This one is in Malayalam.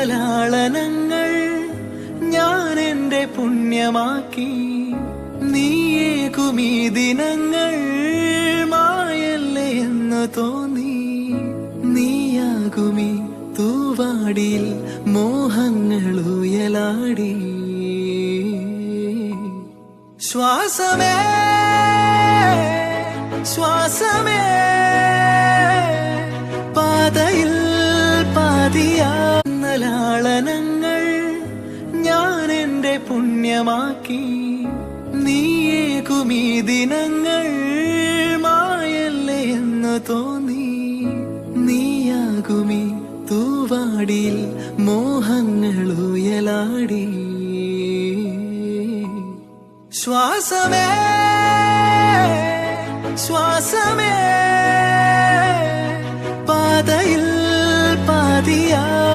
ലാളനങ്ങൾ ഞാൻ എന്റെ പുണ്യമാക്കി. നീയേകുമീ ദിനങ്ങൾ മായല്ലേ എന്ന് തോന്നി. നീയാകുമീ തൂവാടിയിൽ മോഹങ്ങൾ ഉയലാടി. ശ്വാസമേ ശ്വാസമേ പാതയിൽ പാതിയാന്ന ലാളനങ്ങൾ ഞാൻ എന്റെ പുണ്യമാക്കി. നീയേകുമീ ദിനങ്ങൾ മായല്ലേ എന്ന് തോന്നി. നീയാകുമീ തൂവാടിയിൽ മോഹങ്ങൾ ഉയലാടി. ശ്വാസമേ ശ്വാസമേ പാതയിൽ പാതിയാ